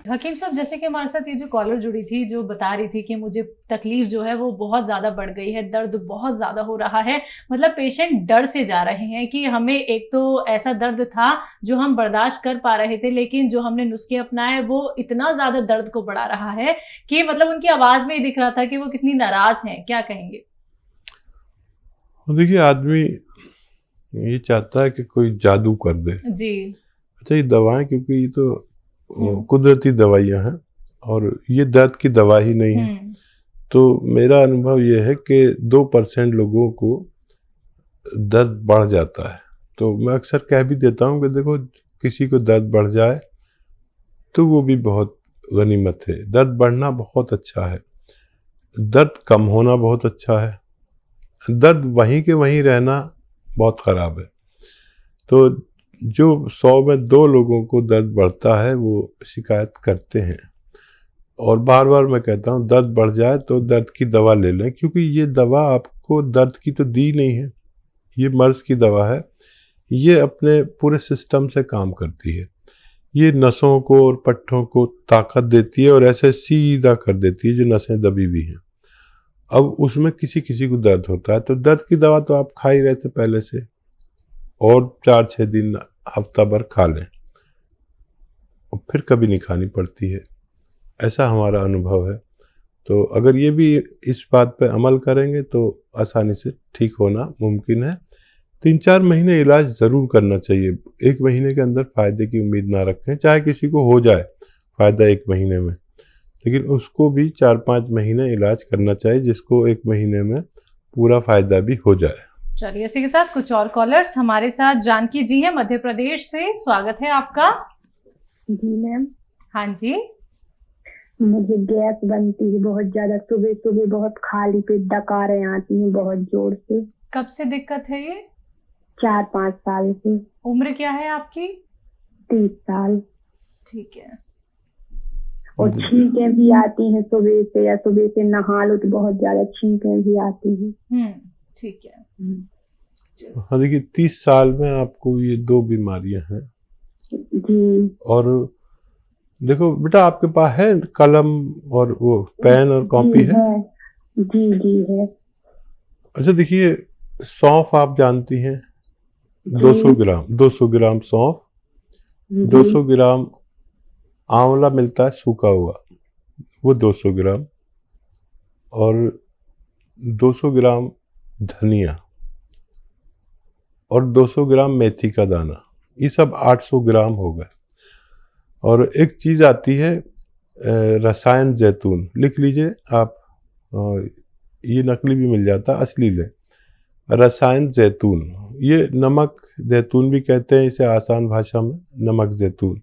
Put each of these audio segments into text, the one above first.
हकीम साहब, जैसे कि हमारे साथ ये जो कॉलर जुड़ी थी जो बता रही थी कि मुझे तकलीफ जो है वो बहुत ज़्यादा बढ़ गई है, दर्द बहुत ज़्यादा हो रहा है, मतलब पेशेंट डर से जा रहे हैं कि हमें एक तो ऐसा दर्द था जो हम बर्दाश्त कर पा रहे थे, लेकिन जो हमने नुस्खे अपनाए वो इतना ज़्यादा दर्द को बढ़ा रहा है कि मतलब उनकी आवाज़ में ही दिख रहा था कि वो कितनी नाराज़ हैं। क्या कहेंगे? देखिए, आदमी ये चाहता है कि कोई जादू कर दे। जी। अच्छा, ये दवाएं, क्योंकि ये तो कुदरती दवाइयां हैं और ये दर्द की दवा ही नहीं है, तो मेरा अनुभव ये है कि 2% लोगों को दर्द बढ़ जाता है। तो मैं अक्सर कह भी देता हूँ कि देखो, किसी को दर्द बढ़ जाए तो वो भी बहुत गनीमत है। दर्द बढ़ना बहुत अच्छा है, दर्द कम होना बहुत अच्छा है, दर्द वहीं के वहीं रहना बहुत ख़राब है। तो जो 100 में 2 लोगों को दर्द बढ़ता है वो शिकायत करते हैं, और बार बार मैं कहता हूँ दर्द बढ़ जाए तो दर्द की दवा ले लें, क्योंकि ये दवा आपको दर्द की तो दी नहीं है, ये मर्ज़ की दवा है। ये अपने पूरे सिस्टम से काम करती है, ये नसों को और पट्ठों को ताकत देती है और ऐसे सीधा कर देती है जो नसें दबी हुई हैं। अब उसमें किसी किसी को दर्द होता है, तो दर्द की दवा तो आप खा ही रहे थे पहले से, और 4-6 दिन हफ्ता भर खा लें और फिर कभी नहीं खानी पड़ती है, ऐसा हमारा अनुभव है। तो अगर ये भी इस बात पे अमल करेंगे तो आसानी से ठीक होना मुमकिन है। 3-4 महीने इलाज ज़रूर करना चाहिए, 1 महीने के अंदर फ़ायदे की उम्मीद ना रखें। चाहे किसी को हो जाए फ़ायदा 1 महीने में, लेकिन उसको भी 4-5 महीने इलाज करना चाहिए, जिसको 1 महीने में पूरा फ़ायदा भी हो जाए। चलिए, इसी के साथ कुछ और कॉलर्स हमारे साथ। जानकी जी हैं मध्य प्रदेश से, स्वागत है आपका। जी मैम। हाँ जी। मुझे गैस बनती है बहुत ज्यादा, सुबह सुबह बहुत खाली पेट डकारें आती हैं बहुत जोर से। कब से दिक्कत है ये? 4-5 साल से। उम्र क्या है आपकी? 30 साल। ठीक है। और छींकें भी आती हैं सुबह से, या सुबह से नहा लो तो बहुत ज्यादा छींकें भी आती हैं। ठीक है। हाँ, देखिए 30 साल में आपको ये 2 बीमारियां हैं जी। और देखो बेटा, आपके पास है कलम और वो पेन और कॉपी है? जी जी है। अच्छा, देखिए, सौंफ आप जानती हैं, 200 ग्राम सौंफ, 200 ग्राम आंवला मिलता है सूखा हुआ, वो 200 ग्राम, और 200 ग्राम धनिया, और 200 ग्राम मेथी का दाना, ये सब 800 ग्राम हो गए। और एक चीज़ आती है रसायन जैतून, लिख लीजिए आप, ये नकली भी मिल जाता, असली लें। रसायन जैतून, ये नमक जैतून भी कहते हैं इसे आसान भाषा में, नमक जैतून।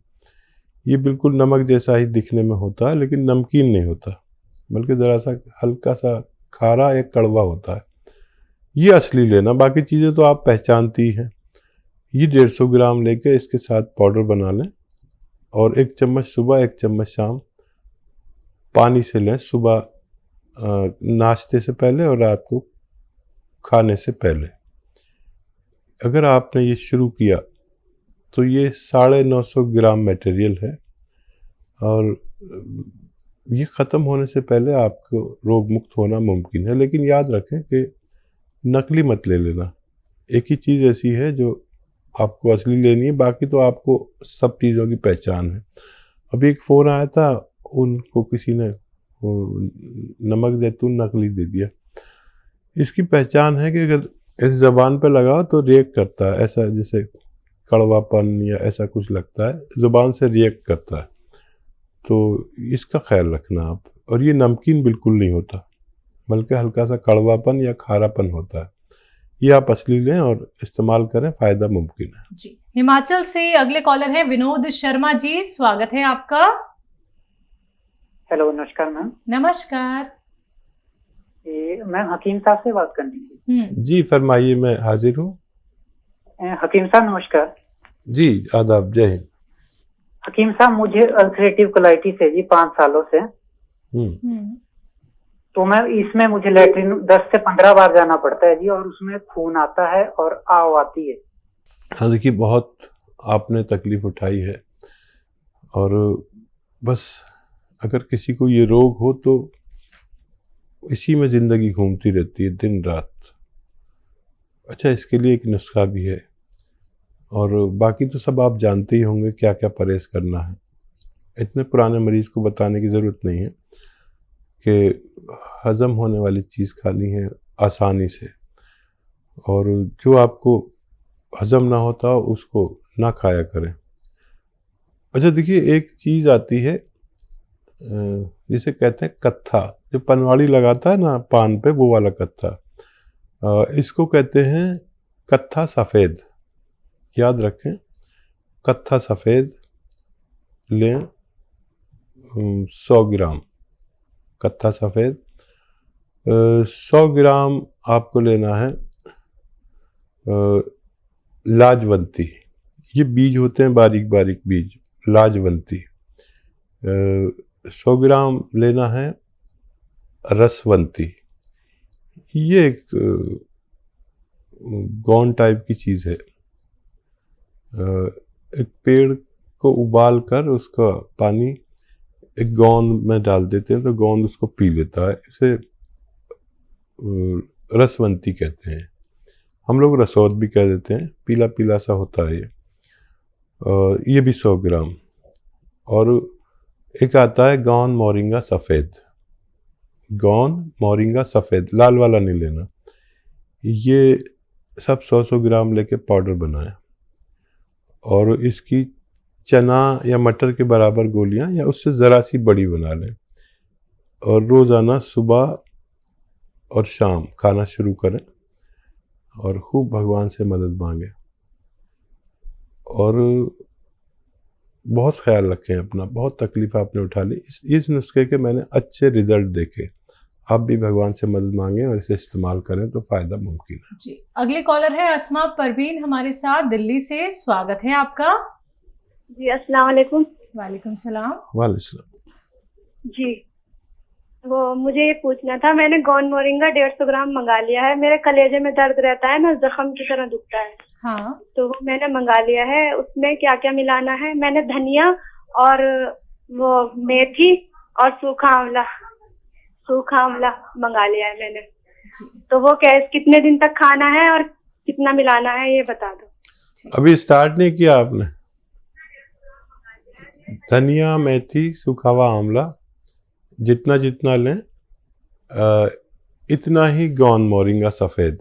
ये बिल्कुल नमक जैसा ही दिखने में होता है, लेकिन नमकीन नहीं होता, बल्कि ज़रा सा हल्का सा खारा या कड़वा होता है। ये असली लेना, बाकी चीज़ें तो आप पहचानती हैं। ये 150 ग्राम लेके इसके साथ पाउडर बना लें, और 1 चम्मच सुबह 1 चम्मच शाम पानी से लें, सुबह नाश्ते से पहले और रात को खाने से पहले। अगर आपने ये शुरू किया तो ये 950 ग्राम मटेरियल है, और ये ख़त्म होने से पहले आपको रोग मुक्त होना मुमकिन है। लेकिन याद रखें कि नकली मत ले लेना, एक ही चीज़ ऐसी है जो आपको असली लेनी है, बाकी तो आपको सब चीज़ों की पहचान है। अभी एक फ़ोन आया था, उनको किसी ने नमक जैतून नकली दे दिया। इसकी पहचान है कि अगर इस ज़बान पे लगाओ तो रिएक्ट करता है, ऐसा जैसे कड़वापन या ऐसा कुछ लगता है, ज़ुबान से रिएक्ट करता है, तो इसका ख्याल रखना आप। और ये नमकीन बिल्कुल नहीं होता, बल्कि हल्का सा कड़वापन या खारापन होता है। ये आप असली लें और इस्तेमाल करें, फ़ायदा मुमकिन है। जी। हिमाचल से अगले कॉलर हैं विनोद शर्मा जी, स्वागत है आपका। हेलो, नमस्कार मैम। नमस्कार। मैम, हकीम साहब से बात करनी थी। जी फरमाइए, मैं हाजिर हूँ। हकीम साहब नमस्कार। जी आदाब, जय हिंद। हकीम साहब, मुझे अल्सरेटिव कोलाइटिस है जी 5 सालों से। तो मैम इसमें मुझे लैट्रिन 10 से 15 बार जाना पड़ता है जी, और उसमें खून आता है और आव आती है। हाँ, देखिए, बहुत आपने तकलीफ उठाई है, और बस अगर किसी को ये रोग हो तो इसी में ज़िंदगी घूमती रहती है दिन रात। अच्छा, इसके लिए एक नुस्खा भी है, और बाकी तो सब आप जानते ही होंगे क्या क्या परहेज़ करना है। इतने पुराने मरीज़ को बताने की ज़रूरत नहीं है कि हज़म होने वाली चीज़ खानी है आसानी से, और जो आपको हज़म ना होता हो उसको ना खाया करें। अच्छा देखिए, एक चीज़ आती है जिसे कहते हैं कत्था, जो पनवाड़ी लगाता है ना पान पे, वो वाला कत्था। इसको कहते हैं कत्था सफ़ेद। याद रखें, कत्था सफ़ेद लें 100 ग्राम। कत्था सफ़ेद 100 ग्राम आपको लेना है। लाजवंती, ये बीज होते हैं बारीक बारीक बीज, लाजवंती। 100 ग्राम लेना है रसवंती। ये एक गौन टाइप की चीज़ है। एक पेड़ को उबाल कर उसका पानी एक गोंद में डाल देते हैं तो गोंद उसको पी लेता है। इसे रसवंती कहते हैं। हम लोग रसौद भी कह देते हैं, पीला पीला सा होता है ये भी 100 ग्राम। और एक आता है गौन मोरिंगा सफ़ेद। गौन मोरिंगा सफ़ेद, लाल वाला नहीं लेना। ये सब 100 ग्राम लेके पाउडर बनाएं, और इसकी चना या मटर के बराबर गोलियां या उससे ज़रा सी बड़ी बना लें, और रोज़ाना सुबह और शाम खाना शुरू करें, और खूब भगवान से मदद मांगें, और बहुत ख्याल रखें अपना। बहुत तकलीफ आपने उठा ली, इस नुस्खे के मैंने अच्छे रिजल्ट देखे। आप भी भगवान से मदद मांगें और इसे इस्तेमाल करें तो फ़ायदा मुमकिन है। जी, अगले कॉलर है अस्मा परवीन हमारे साथ दिल्ली से। स्वागत है आपका। जी अस्सलाम वालेकुम। वालेकुम सलाम। वालेकुम। जी, वो मुझे ये पूछना था, मैंने गौन मोरिंगा 150 ग्राम मंगा लिया है। मेरे कलेजे में दर्द रहता है ना, जख्म की तरह दुखता है। हाँ, तो वो मैंने मंगा लिया है। उसमें क्या क्या मिलाना है? मैंने धनिया और वो मेथी और सूखा आंवला मंगा लिया है मैंने। जी, तो वो कितने दिन तक खाना है और कितना मिलाना है, ये बता दो। अभी स्टार्ट नहीं किया आपने? धनिया, मेथी, सूखा हुआ आंवला जितना जितना लें, इतना ही गौन मोरिंगा सफ़ेद,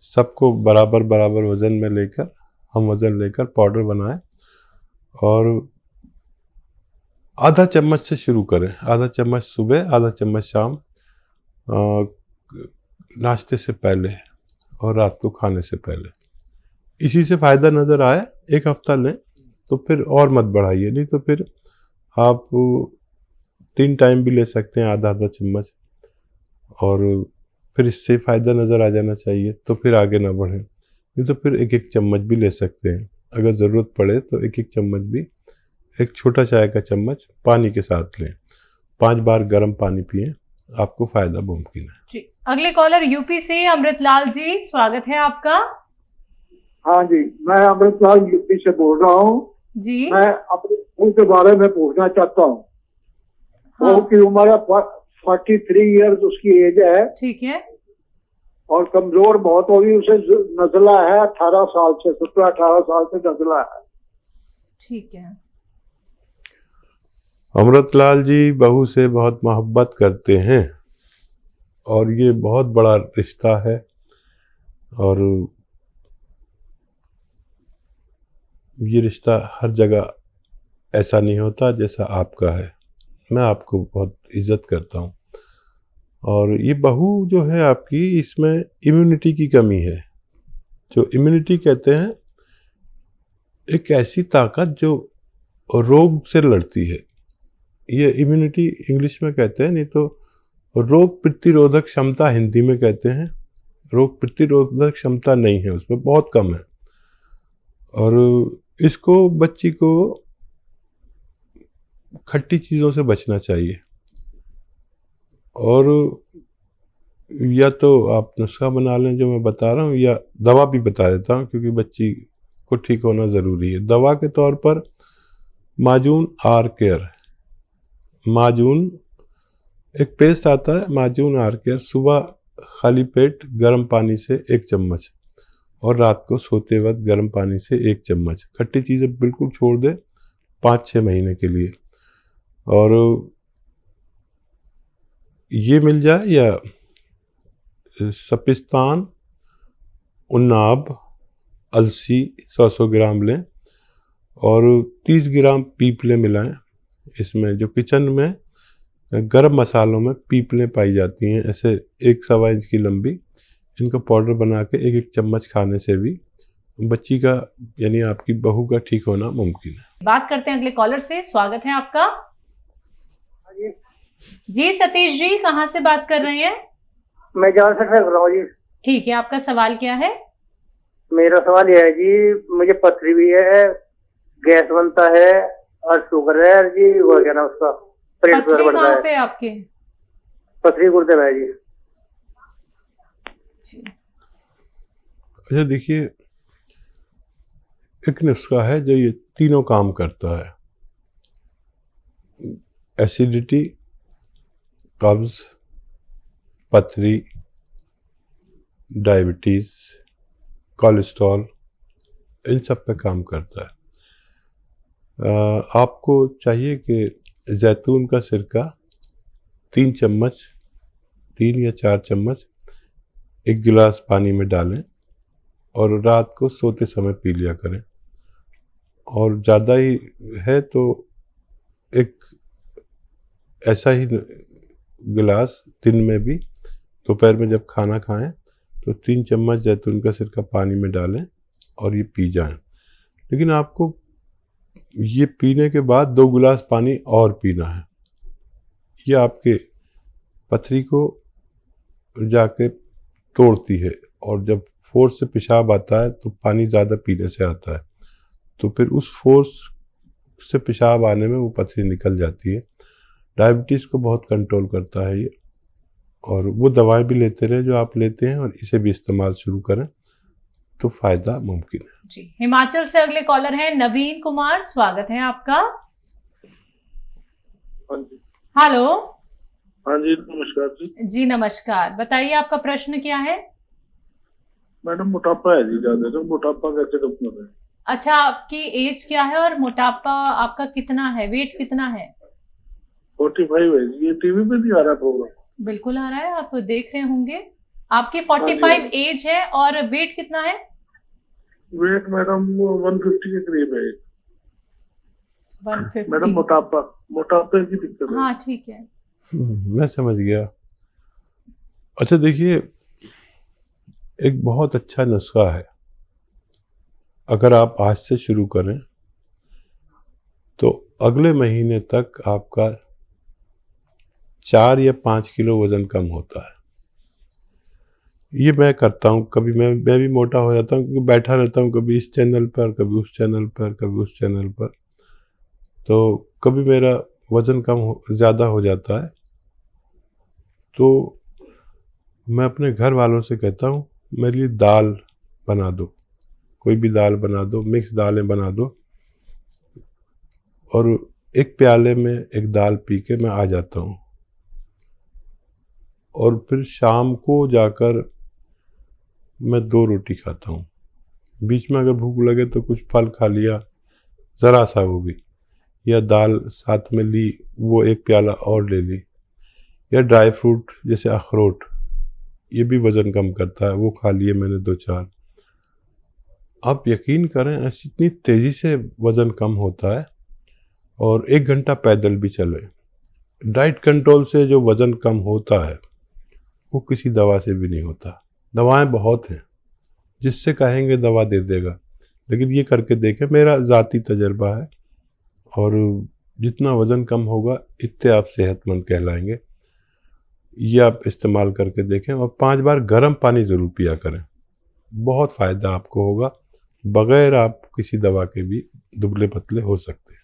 सबको बराबर बराबर वज़न में लेकर, हम वज़न लेकर पाउडर बनाएं, और आधा चम्मच से शुरू करें। आधा चम्मच सुबह, आधा चम्मच शाम, नाश्ते से पहले और रात को खाने से पहले। इसी से फ़ायदा नज़र आए, एक हफ्ता लें तो फिर और मत बढ़ाइए, नहीं तो फिर आप 3 टाइम भी ले सकते हैं आधा आधा चम्मच, और फिर इससे फ़ायदा नज़र आ जाना चाहिए तो फिर आगे ना बढ़ें। नहीं तो फिर एक एक चम्मच भी ले सकते हैं, अगर ज़रूरत पड़े तो एक एक चम्मच भी, एक छोटा चाय का चम्मच पानी के साथ लें। 5 बार गर्म पानी पिएं, आपको फ़ायदा मुमकिन है। जी, अगले कॉलर यूपी से अमृतलाल जी, स्वागत है आपका। हाँ जी, मैं अमृतलाल यूपी से बोल रहा हूँ जी, मैं अपने स्कूल के बारे में पूछना चाहता हूँ। हाँ, वो की उम्र 43 ईयर्स उसकी एज है, ठीक है। और कमजोर बहुत होगी। उसे नजला है 18 साल से, 17-18 साल से नजला है। ठीक है। अमृतलाल जी बहू से बहुत मोहब्बत करते हैं, और ये बहुत बड़ा रिश्ता है, और ये रिश्ता हर जगह ऐसा नहीं होता जैसा आपका है। मैं आपको बहुत इज़्ज़त करता हूँ, और ये बहू जो है आपकी, इसमें इम्यूनिटी की कमी है। जो इम्यूनिटी कहते हैं, एक ऐसी ताकत जो रोग से लड़ती है, ये इम्यूनिटी इंग्लिश में कहते हैं, नहीं तो रोग प्रतिरोधक क्षमता हिंदी में कहते हैं। रोग प्रतिरोधक क्षमता नहीं है उसमें, बहुत कम है, और इसको, बच्ची को खट्टी चीज़ों से बचना चाहिए, और या तो आप नुस्खा बना लें जो मैं बता रहा हूँ, या दवा भी बता देता हूँ, क्योंकि बच्ची को ठीक होना ज़रूरी है। दवा के तौर पर माजून आर केयर, माजून एक पेस्ट आता है, माजून आर केयर, सुबह खाली पेट गर्म पानी से 1 चम्मच और रात को सोते वक्त गर्म पानी से 1 चम्मच। खट्टी चीज़ें बिल्कुल छोड़ दे 5-6 महीने के लिए। और ये मिल जाए या सपिस्तान, उन्नाब, अलसी 100 ग्राम लें और 30 ग्राम पीपलें मिलाएं इसमें। जो किचन में गरम मसालों में पीपलें पाई जाती हैं, ऐसे 1-1.25 इंच की लंबी, इनका पाउडर बना के 1-1 चम्मच खाने से भी बच्ची का यानी आपकी बहू का ठीक होना मुमकिन है। बात करते हैं अगले कॉलर से। स्वागत है आपका। जी सतीश जी, कहाँ से बात कर रहे हैं? मैं जान से कर रहा हूँ जी। ठीक है, आपका सवाल क्या है? मेरा सवाल यह है जी, मुझे पथरी भी है, गैस बनता है और शुगर है जी, वो क्या ना उसका पेट पथरी बढ़ता कहाँ है। पे आपके? पथरी गुर्दे में है जी। अच्छा देखिए, एक नुस्खा है जो ये तीनों काम करता है। एसिडिटी, कब्ज, पथरी, डायबिटीज, कोलेस्ट्रॉल, इन सब पे काम करता है। आपको चाहिए कि जैतून का सिरका 3 चम्मच, 3 या 4 चम्मच 1 गिलास पानी में डालें और रात को सोते समय पी लिया करें। और ज़्यादा ही है तो एक ऐसा ही गिलास दिन में भी, दोपहर में जब खाना खाएं तो 3 चम्मच जैतून का सिरका पानी में डालें और ये पी जाएं। लेकिन आपको ये पीने के बाद 2 गिलास पानी और पीना है। ये आपके पथरी को जाके तोड़ती है और जब फोर्स से पेशाब आता है तो पानी ज़्यादा पीने से आता है, तो फिर उस फोर्स से पेशाब आने में वो पथरी निकल जाती है। डायबिटीज़ को बहुत कंट्रोल करता है ये। और वो दवाएं भी लेते रहे जो आप लेते हैं और इसे भी इस्तेमाल शुरू करें तो फ़ायदा मुमकिन है। जी, हिमाचल से अगले कॉलर हैं नवीन कुमार। स्वागत है आपका। हाँ जी। हेलो। हाँ जी, नमस्कार जी। जी नमस्कार, बताइए आपका प्रश्न क्या है? मैडम मोटापा है जी ज्यादा, तो मोटापा कैसे कम कर रहे हैं? अच्छा, आपकी एज क्या है और मोटापा आपका कितना है, वेट कितना है? 45 है जी। ये टीवी पे नहीं आ रहा प्रोग्राम? बिल्कुल आ रहा है, आप देख रहे होंगे। आपकी 45 एज है और वेट कितना है? वेट मैडम 150 के करीब है। 150। मैडम मोटापे की दिक्कत है। हाँ ठीक है। मैं समझ गया। अच्छा देखिए, एक बहुत अच्छा नुस्खा है। अगर आप आज से शुरू करें तो अगले महीने तक आपका 4 या 5 किलो वज़न कम होता है। ये मैं करता हूँ। कभी मैं भी मोटा हो जाता हूँ क्योंकि बैठा रहता हूँ, कभी इस चैनल पर, कभी उस चैनल पर, कभी उस चैनल पर, तो कभी मेरा वज़न ज़्यादा हो जाता है। तो मैं अपने घर वालों से कहता हूँ मेरे लिए दाल बना दो, कोई भी दाल बना दो, मिक्स दालें बना दो, और एक प्याले में एक दाल पी के मैं आ जाता हूँ। और फिर शाम को जाकर मैं 2 रोटी खाता हूँ। बीच में अगर भूख लगे तो कुछ फल खा लिया, ज़रा सा वो भी, या दाल साथ में ली, वो 1 प्याला और ले ली, या ड्राई फ्रूट जैसे अखरोट, ये भी वज़न कम करता है, वो खा लिए मैंने 2-4। आप यकीन करें इतनी तेज़ी से वज़न कम होता है। और 1 घंटा पैदल भी चलें। डाइट कंट्रोल से जो वज़न कम होता है वो किसी दवा से भी नहीं होता। दवाएं बहुत हैं, जिससे कहेंगे दवा दे देगा, लेकिन ये करके देखें, मेरा ज़ाती तजर्बा है। और जितना वज़न कम होगा इतने आप सेहतमंद कहलाएंगे। ये आप इस्तेमाल करके देखें और 5 बार गर्म पानी ज़रूर पिया करें, बहुत फ़ायदा आपको होगा। बग़ैर आप किसी दवा के भी दुबले पतले हो सकते हैं।